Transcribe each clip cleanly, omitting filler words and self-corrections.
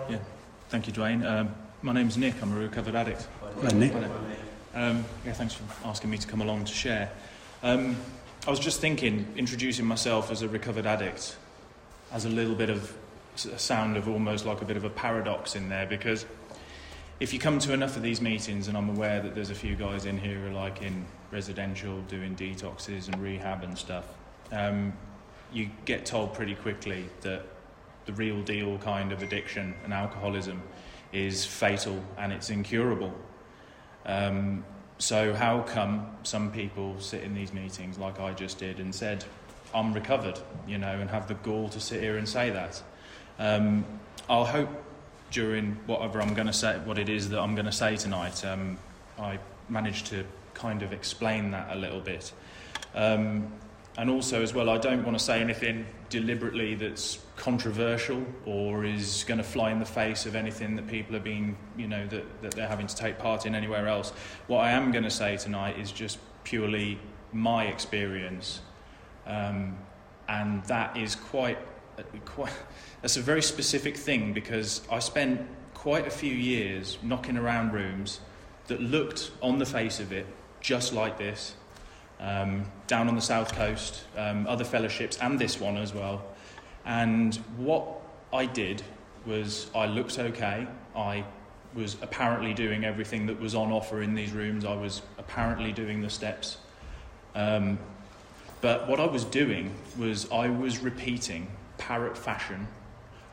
Yeah, thank you, Dwayne. My name's Nick. I'm a recovered addict. Hello, Nick. Thanks for asking me to come along to share. I was just thinking, introducing myself as a recovered addict has a little bit of a sound of almost like a bit of a paradox in there, because if you come to enough of these meetings, and I'm aware that there's a few guys in here who are like in residential doing detoxes and rehab and stuff, you get told pretty quickly that the real deal kind of addiction and alcoholism is fatal and it's incurable. So how come some people sit in these meetings like I just did and said, I'm recovered, and have the gall to sit here and say that? I'll hope during whatever I'm going to say, what it is that I'm going to say tonight, I managed to kind of explain that a little bit. And also as well, I don't want to say anything deliberately that's controversial or is going to fly in the face of anything that people are being, that they're having to take part in anywhere else. What I am going to say tonight is just purely my experience. And that is quite, that's a very specific thing, because I spent quite a few years knocking around rooms that looked on the face of it just like this. Down on the south coast, other fellowships and this one as well. And what I did was I looked okay. I was apparently doing everything that was on offer in these rooms. I was apparently doing the steps. But what I was doing was I was repeating, parrot fashion,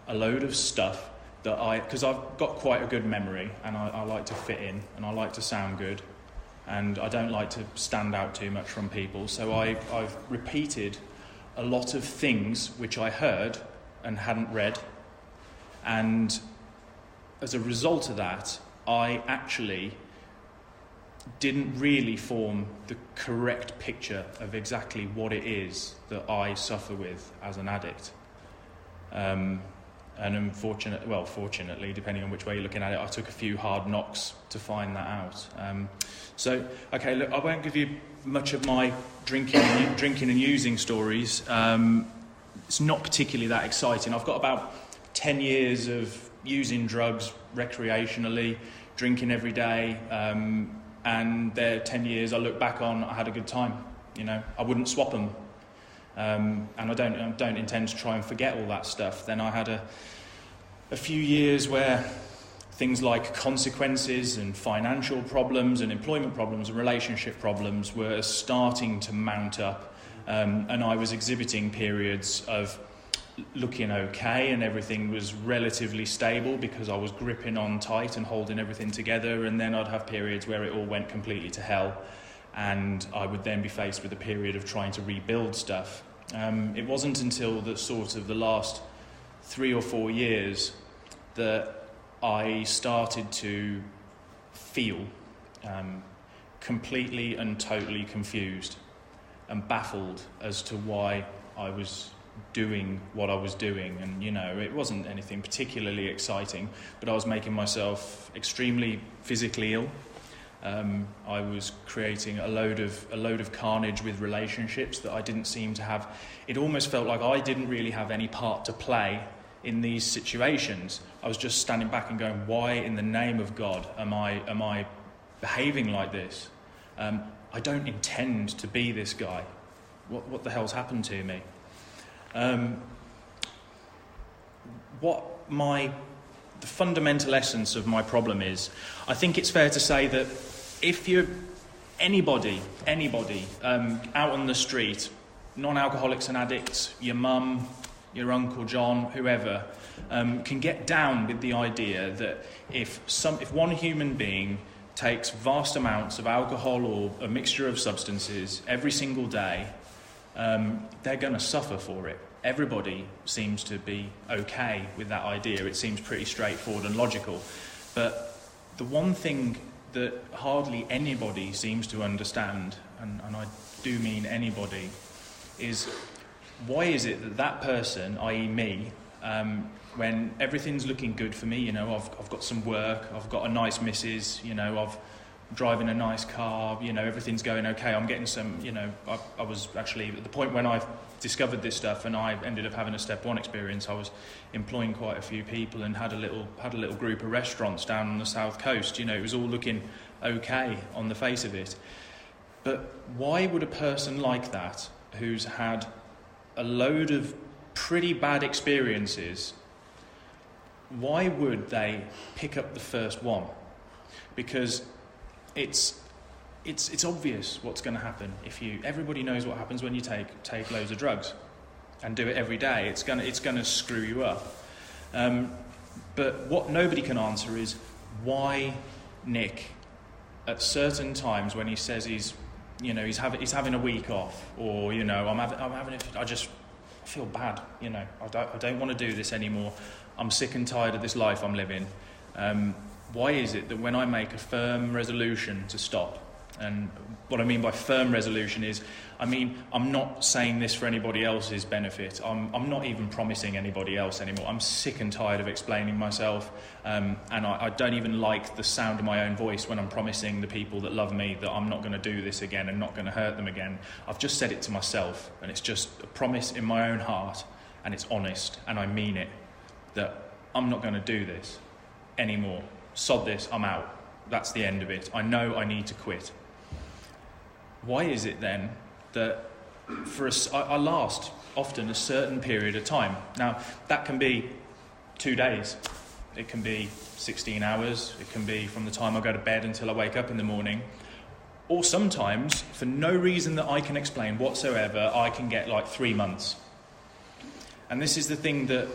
a load of stuff that because I've got quite a good memory and I like to fit in and I like to sound good. And I don't like to stand out too much from people, so I've repeated a lot of things which I heard and hadn't read, and as a result of that, I actually didn't really form the correct picture of exactly what it is that I suffer with as an addict. And fortunately, depending on which way you're looking at it, I took a few hard knocks to find that out. Look, I won't give you much of my drinking and using stories. It's not particularly that exciting. I've got about 10 years of using drugs recreationally, drinking every day, and they're 10 years I look back on, I had a good time. I wouldn't swap them. And I don't intend to try and forget all that stuff. Then I had a few years where things like consequences and financial problems and employment problems and relationship problems were starting to mount up, and I was exhibiting periods of looking okay and everything was relatively stable because I was gripping on tight and holding everything together, and then I'd have periods where it all went completely to hell. And I would then be faced with a period of trying to rebuild stuff. It wasn't until the last 3 or 4 years that I started to feel completely and totally confused and baffled as to why I was doing what I was doing. And it wasn't anything particularly exciting, but I was making myself extremely physically ill. I was creating a load of carnage with relationships that I didn't seem to have. It almost felt like I didn't really have any part to play in these situations. I was just standing back and going, why in the name of God am I behaving like this? I don't intend to be this guy. What the hell's happened to me? The fundamental essence of my problem is, I think it's fair to say that if you're anybody out on the street, non-alcoholics and addicts, your mum, your Uncle John, whoever, can get down with the idea that if one human being takes vast amounts of alcohol or a mixture of substances every single day, they're going to suffer for it. Everybody seems to be okay with that idea. It seems pretty straightforward and logical. But the one thing that hardly anybody seems to understand, and I do mean anybody, is why is it that person, i.e. me, when everything's looking good for me, I've got some work, I've got a nice missus, I've driving a nice car, everything's going okay. I'm getting some, I was actually at the point when I discovered this stuff and I ended up having a step one experience. I was employing quite a few people and had a little group of restaurants down on the south coast. It was all looking okay on the face of it. But why would a person like that, who's had a load of pretty bad experiences, why would they pick up the first one? Because it's obvious what's going to happen everybody knows what happens when you take loads of drugs and do it every day. It's going to screw you up. But what nobody can answer is why Nick, at certain times when he says he's having a week off, or I just feel bad. I don't want to do this anymore. I'm sick and tired of this life I'm living. Why is it that when I make a firm resolution to stop, and what I mean by firm resolution is, I'm not saying this for anybody else's benefit. I'm not even promising anybody else anymore. I'm sick and tired of explaining myself, and I don't even like the sound of my own voice when I'm promising the people that love me that I'm not going to do this again and not going to hurt them again. I've just said it to myself, and it's just a promise in my own heart, and it's honest, and I mean it, that I'm not going to do this anymore. Sod this, I'm out. That's the end of it. I know I need to quit. Why is it then that I last often a certain period of time? Now, that can be 2 days. It can be 16 hours. It can be from the time I go to bed until I wake up in the morning. Or sometimes, for no reason that I can explain whatsoever, I can get like 3 months. And this is the thing that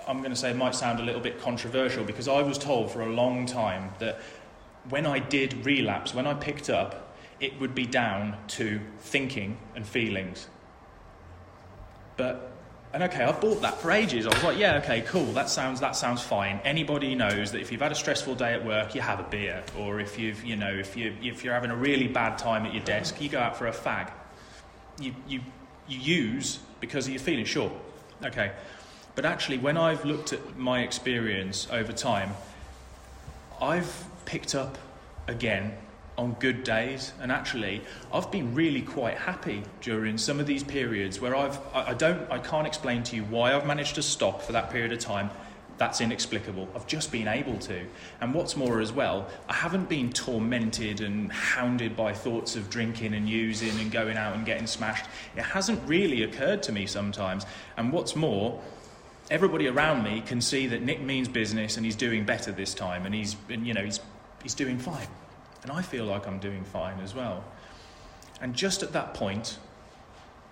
I'm going to say might sound a little bit controversial, because I was told for a long time that when I did relapse, when I picked up, it would be down to thinking and feelings. And okay, I've bought that for ages. I was like, yeah, okay, cool, that sounds fine. Anybody knows that if you've had a stressful day at work, you have a beer, or if you're having a really bad time at your desk, you go out for a fag. You use because you're feeling sure. Okay. But actually, when I've looked at my experience over time, I've picked up again on good days, and actually I've been really quite happy during some of these periods where I can't explain to you why I've managed to stop for that period of time. That's inexplicable. I've just been able to. And what's more as well, I haven't been tormented and hounded by thoughts of drinking and using and going out and getting smashed. It hasn't really occurred to me sometimes. And what's more, everybody around me can see that Nick means business and he's doing better this time, and he's doing fine. And I feel like I'm doing fine as well. And just at that point,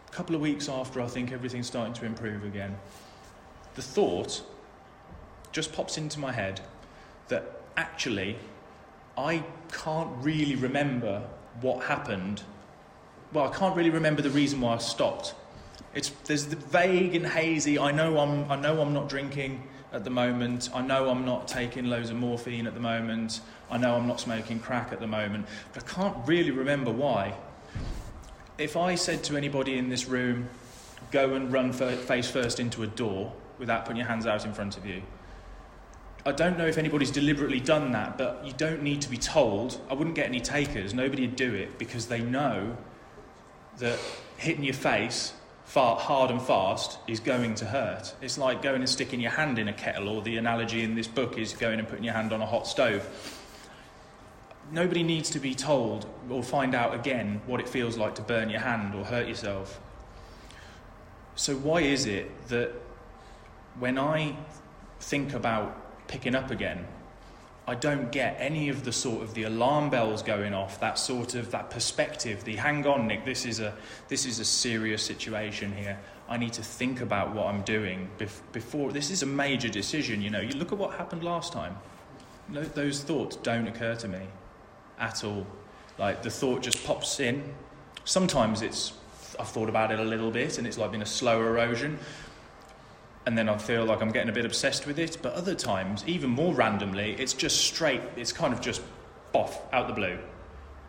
a couple of weeks after I think everything's starting to improve again, the thought just pops into my head that actually I can't really remember what happened. Well, I can't really remember the reason why I stopped. There's the vague and hazy. I know I'm not drinking at the moment. I know I'm not taking loads of morphine at the moment. I know I'm not smoking crack at the moment. But I can't really remember why. If I said to anybody in this room, go and run face first into a door without putting your hands out in front of you, I don't know if anybody's deliberately done that, but you don't need to be told. I wouldn't get any takers. Nobody would do it because they know that hitting your face hard and fast is going to hurt. It's like going and sticking your hand in a kettle, or the analogy in this book is going and putting your hand on a hot stove. Nobody needs to be told or find out again what it feels like to burn your hand or hurt yourself. So why is it that when I think about picking up again, I don't get any of the alarm bells going off, that perspective, the hang on, Nick, this is a serious situation here. I need to think about what I'm doing before. This is a major decision, you look at what happened last time. No, those thoughts don't occur to me at all. Like, the thought just pops in. Sometimes I've thought about it a little bit and it's like been a slow erosion, and then I feel like I'm getting a bit obsessed with it. But other times, even more randomly, it's just straight, it's kind of just boff, out the blue.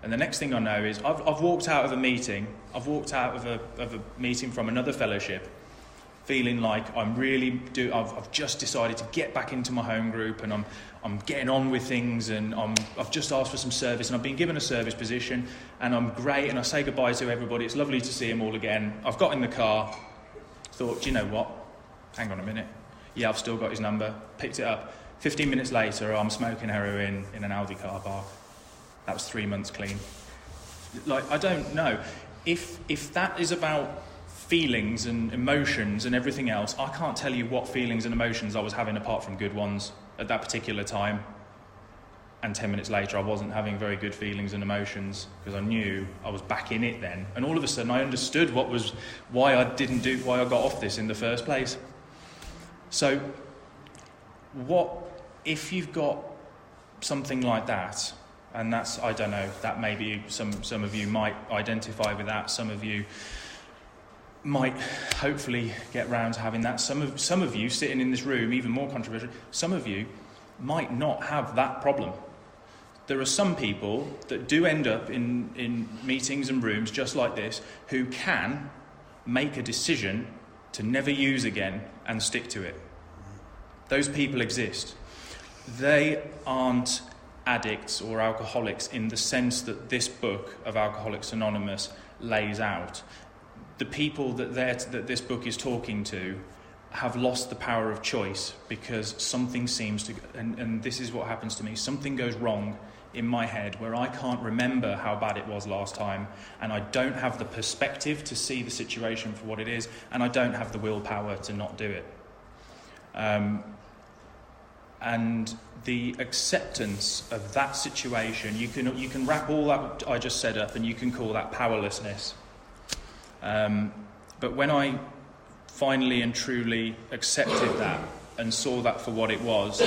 And the next thing I know is I've walked out of a meeting, from another fellowship, feeling like I've just decided to get back into my home group, and I'm getting on with things, and I've just asked for some service, and I've been given a service position, and I'm great, and I say goodbye to everybody. It's lovely to see them all again. I've got in the car, thought, do you know what? Hang on a minute. Yeah, I've still got his number. Picked it up. 15 minutes later, I'm smoking heroin in an Aldi car park. That was 3 months clean. Like, I don't know. If that is about feelings and emotions and everything else, I can't tell you what feelings and emotions I was having apart from good ones at that particular time. And 10 minutes later, I wasn't having very good feelings and emotions, because I knew I was back in it then. And all of a sudden, I understood why I got off this in the first place. So, what if you've got something like that? And that's, I don't know, that maybe some of you might identify with that. Some of you might hopefully get round to having that. Some of you sitting in this room, even more controversial, some of you might not have that problem. There are some people that do end up in meetings and rooms just like this who can make a decision to never use again and stick to it. Those people exist. They aren't addicts or alcoholics in the sense that this book of Alcoholics Anonymous lays out. The people that this book is talking to have lost the power of choice, because something seems to, and this is what happens to me, something goes wrong in my head where I can't remember how bad it was last time, and I don't have the perspective to see the situation for what it is, and I don't have the willpower to not do it. And the acceptance of that situation, you can wrap all that I just said up, and you can call that powerlessness. But when I finally and truly accepted that and saw that for what it was,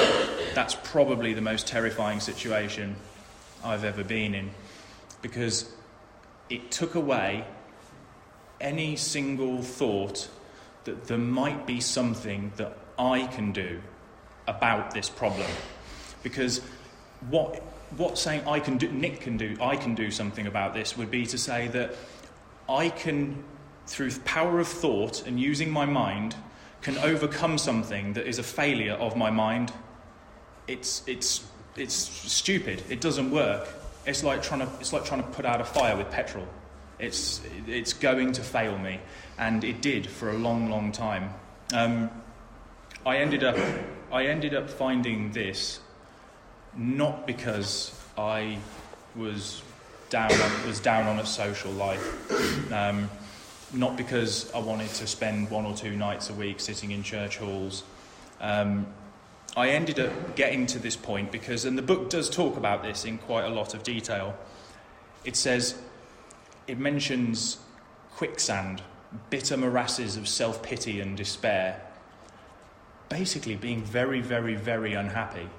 that's probably the most terrifying situation I've ever been in, because it took away any single thought that there might be something that I can do about this problem. Because what saying I can do something about this would be to say that I can, through power of thought and using my mind, can overcome something that is a failure of my mind. It's stupid. It doesn't work. It's like trying to put out a fire with petrol. It's going to fail me, and it did for a long, long time. I ended up finding this not because I was down on a social life, not because I wanted to spend 1 or 2 nights a week sitting in church halls. I ended up getting to this point because, and the book does talk about this in quite a lot of detail, it mentions quicksand, bitter morasses of self-pity and despair, basically being very, very, very unhappy.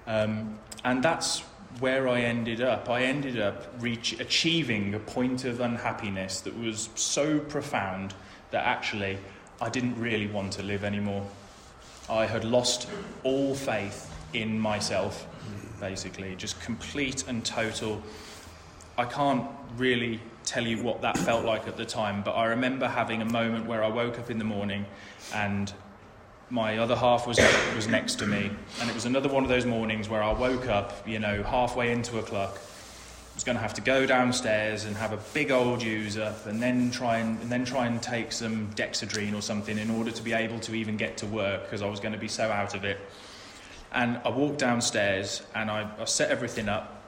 And that's where I ended up. I ended up achieving a point of unhappiness that was so profound that actually I didn't really want to live anymore. I had lost all faith in myself, basically, just complete and total. I can't really tell you what that felt like at the time, but I remember having a moment where I woke up in the morning and my other half was next to me, and it was another one of those mornings where I woke up, halfway into a clock. I was going to have to go downstairs and have a big old use up, and then try and take some Dexedrine or something in order to be able to even get to work, because I was going to be so out of it. And I walked downstairs and I set everything up,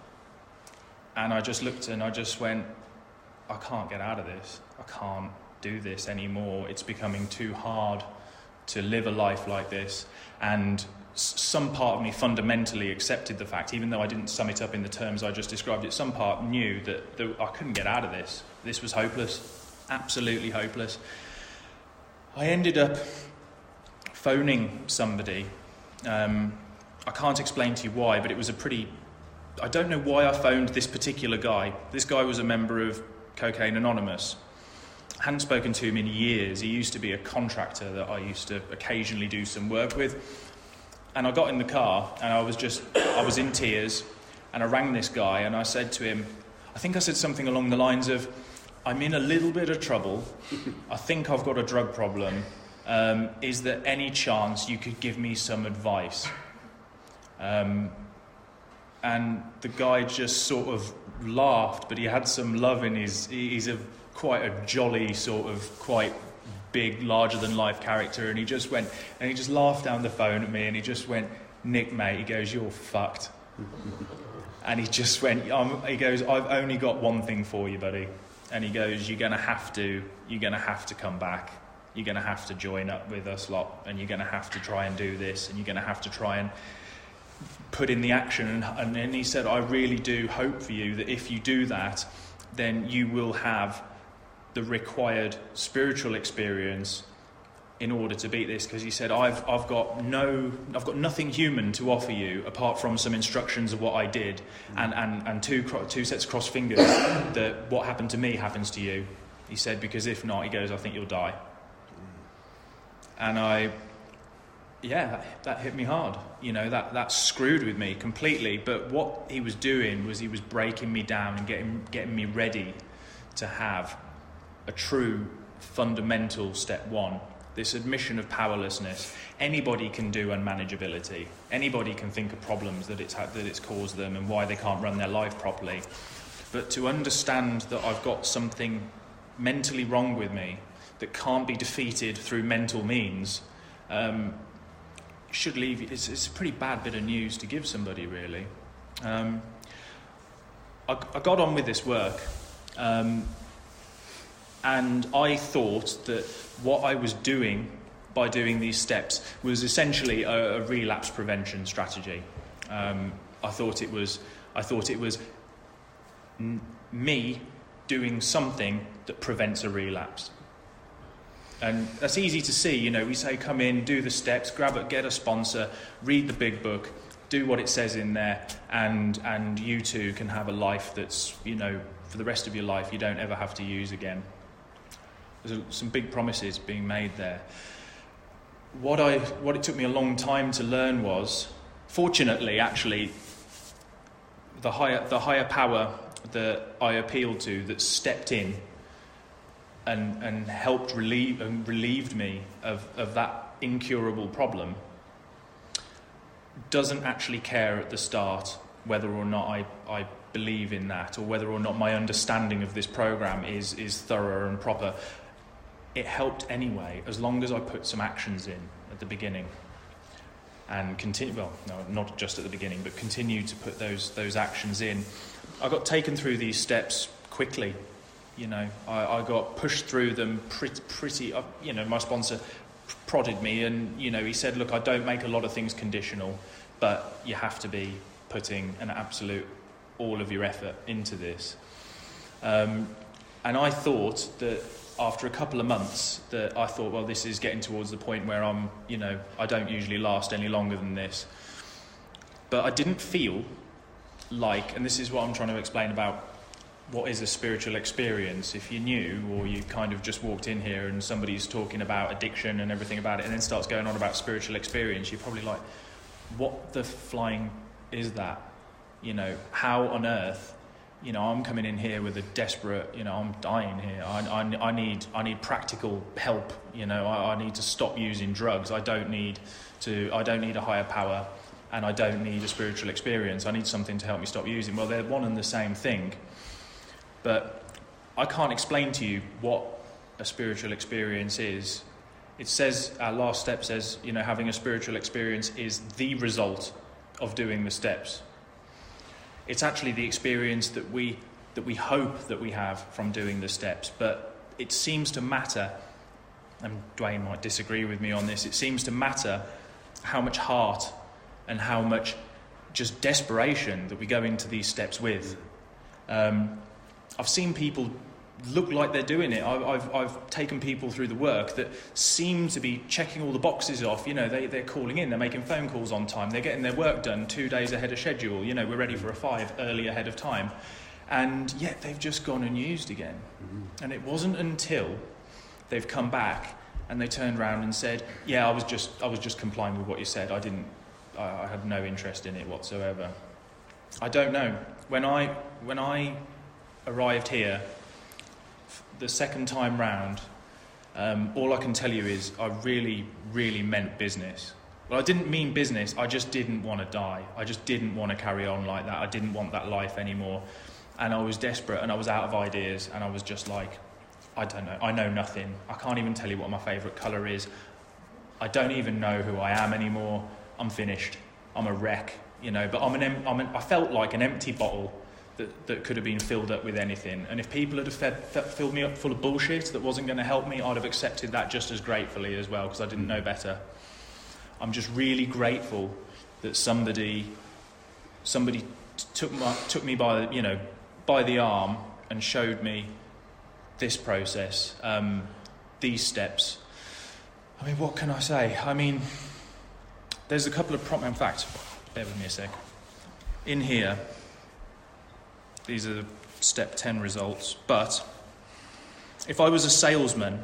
and I just looked and I just went, I can't get out of this. I can't do this anymore. It's becoming too hard to live a life like this. And some part of me fundamentally accepted the fact, even though I didn't sum it up in the terms I just described it, some part knew that I couldn't get out of this. This was hopeless, absolutely hopeless. I ended up phoning somebody. I can't explain to you why, but it was I don't know why I phoned this particular guy. This guy was a member of Cocaine Anonymous. I hadn't spoken to him in years. He used to be a contractor that I used to occasionally do some work with. And I got in the car and I was in tears, and I rang this guy and I said to him, I think I said something along the lines of, I'm in a little bit of trouble. I think I've got a drug problem. is there any chance you could give me some advice? And the guy just sort of laughed, but he had some love in he's quite a jolly sort of quite big, larger than life character, and he just laughed down the phone at me, and he just went, "Nick, mate," he goes, "you're fucked." And he just went, he goes, "I've only got one thing for you, buddy." And he goes, you're gonna have to come back. You're gonna have to join up with us lot, and you're gonna have to try and do this, and you're gonna have to try and put in the action. And then he said, I really do hope for you that if you do that, then you will have the required spiritual experience in order to beat this. Because he said, I've got nothing human to offer you apart from some instructions of what I did, and two sets of crossed fingers that what happened to me happens to you. He said, because if not, he goes, I think you'll die. And that hit me hard. That screwed with me completely. But what he was doing was he was breaking me down and getting me ready to have a true fundamental step one. This admission of powerlessness. Anybody can do unmanageability. Anybody can think of problems that it's caused them and why they can't run their life properly. But to understand that I've got something mentally wrong with me that can't be defeated through mental means, should leave. It's a pretty bad bit of news to give somebody, really. I got on with this work, and I thought that what I was doing by doing these steps was essentially a relapse prevention strategy. I thought it was me doing something that prevents a relapse. And that's easy to see, we say come in, do the steps, get a sponsor, read the big book, do what it says in there, and you too can have a life that's, for the rest of your life you don't ever have to use again. There's some big promises being made there. What it took me a long time to learn was, fortunately, actually, the higher power that I appealed to, that stepped in and helped relieved me of that incurable problem, doesn't actually care at the start whether or not I believe in that, or whether or not my understanding of this program is thorough and proper. It helped anyway, as long as I put some actions in at the beginning and continue. Well, no, not just at the beginning, but continue to put those actions in. I got taken through these steps quickly. I got pushed through them pretty. My sponsor prodded me, and he said, "Look, I don't make a lot of things conditional, but you have to be putting an absolute all of your effort into this." And I thought that after a couple of months, well, this is getting towards the point where I don't usually last any longer than this. But I didn't feel like, and this is what I'm trying to explain about what is a spiritual experience. If you're new, or you kind of just walked in here and somebody's talking about addiction and everything about it, and then starts going on about spiritual experience, you're probably like, what the flying is that? How on earth? I'm coming in here with a desperate, I'm dying here. I need practical help. I need to stop using drugs. I don't need a higher power, and I don't need a spiritual experience. I need something to help me stop using. Well, they're one and the same thing. But I can't explain to you what a spiritual experience is. It says, our last step says, having a spiritual experience is the result of doing the steps. It's actually the experience that we hope that we have from doing the steps. But it seems to matter, and Dwayne might disagree with me on this, it seems to matter how much heart and how much just desperation that we go into these steps with. I've seen people look like they're doing it. I've taken people through the work that seem to be checking all the boxes off. They're calling in, they're making phone calls on time, they're getting their work done 2 days ahead of schedule. We're ready for a 5 early ahead of time. And yet they've just gone and used again. Mm-hmm. And it wasn't until they've come back and they turned around and said, yeah, I was just complying with what you said. I had no interest in it whatsoever. I don't know. When I arrived here the second time round, All I can tell you is I really, really meant business. Well, I didn't mean business, I just didn't want to die. I just didn't want to carry on like that. I didn't want that life anymore. And I was desperate and I was out of ideas and I was just like, I don't know, I know nothing. I can't even tell you what my favourite colour is. I don't even know who I am anymore. I'm finished. I'm a wreck, you know, but I felt like an empty bottle that could have been filled up with anything. And if people had filled me up full of bullshit that wasn't going to help me, I'd have accepted that just as gratefully as well, because I didn't know better. I'm just really grateful that somebody took me by the arm and showed me this process, these steps. I mean, what can I say? I mean, there's a couple of in fact, bear with me a sec. In here, these are step 10 results, but if I was a salesman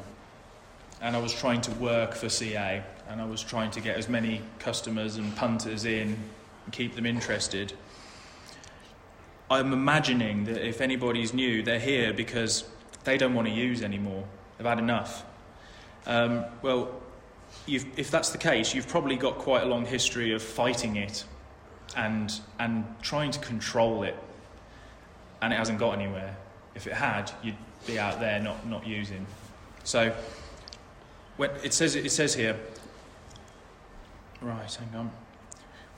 and I was trying to work for CA and I was trying to get as many customers and punters in and keep them interested, I'm imagining that if anybody's new, they're here because they don't want to use anymore. They've had enough. Well, if that's the case, you've probably got quite a long history of fighting it and trying to control it, and it hasn't got anywhere. If it had, you'd be out there not using. So when it says here, right, hang on.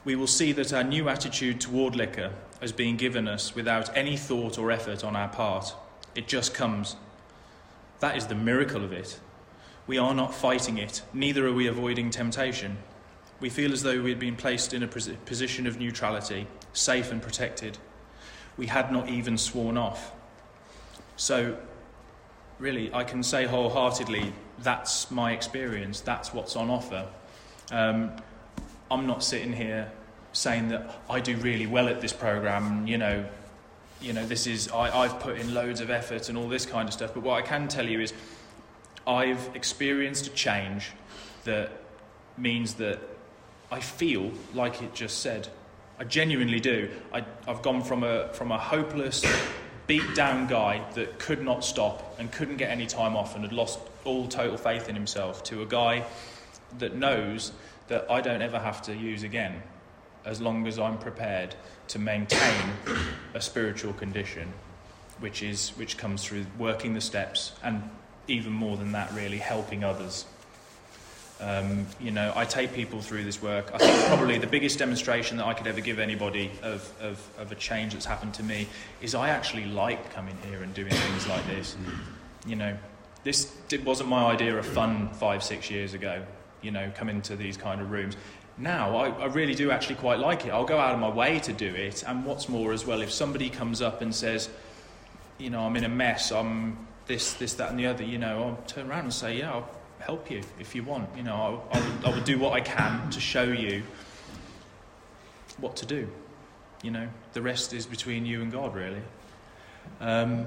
We will see that our new attitude toward liquor has been given us without any thought or effort on our part. It just comes. That is the miracle of it. We are not fighting it, neither are we avoiding temptation. We feel as though we had been placed in a position of neutrality, safe and protected. We had not even sworn off. So, really, I can say wholeheartedly, that's my experience, that's what's on offer. I'm not sitting here saying that I do really well at this programme, this is, I've put in loads of effort and all this kind of stuff, but what I can tell you is I've experienced a change that means that I feel like it just said. I genuinely do. I've gone from a hopeless, beat-down guy that could not stop and couldn't get any time off and had lost all total faith in himself to a guy that knows that I don't ever have to use again, as long as I'm prepared to maintain a spiritual condition, which comes through working the steps, and even more than that, really helping others. I take people through this work. I think probably the biggest demonstration that I could ever give anybody of a change that's happened to me is I actually like coming here and doing things like this. It wasn't my idea of fun 5-6 years ago, coming to these kind of rooms. Now, I really do actually quite like it. I'll go out of my way to do it. And what's more as well, if somebody comes up and says, I'm in a mess, I'm this, that and the other, I'll turn around and say, yeah, I'll help you if you want. I will do what I can to show you what to do. The rest is between you and God, really. I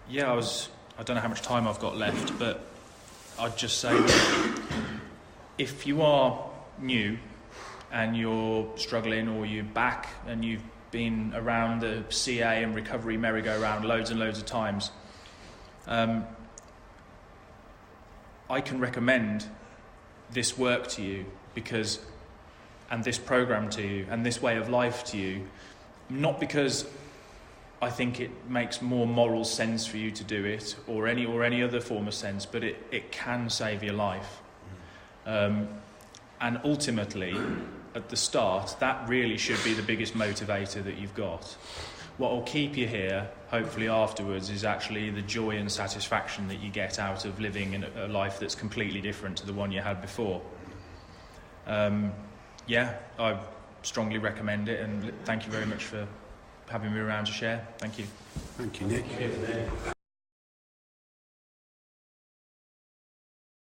don't know how much time I've got left, but I'd just say that if you are new and you're struggling, or you're back and you've been around the CA and recovery merry-go-round loads and loads of times, I can recommend this work to you and this program to you and this way of life to you, not because I think it makes more moral sense for you to do it or any other form of sense, but it can save your life. And ultimately, at the start, that really should be the biggest motivator that you've got. What will keep you here, hopefully afterwards, is actually the joy and satisfaction that you get out of living in a life that's completely different to the one you had before. I strongly recommend it, and thank you very much for having me around to share. Thank you. Thank you, Nick.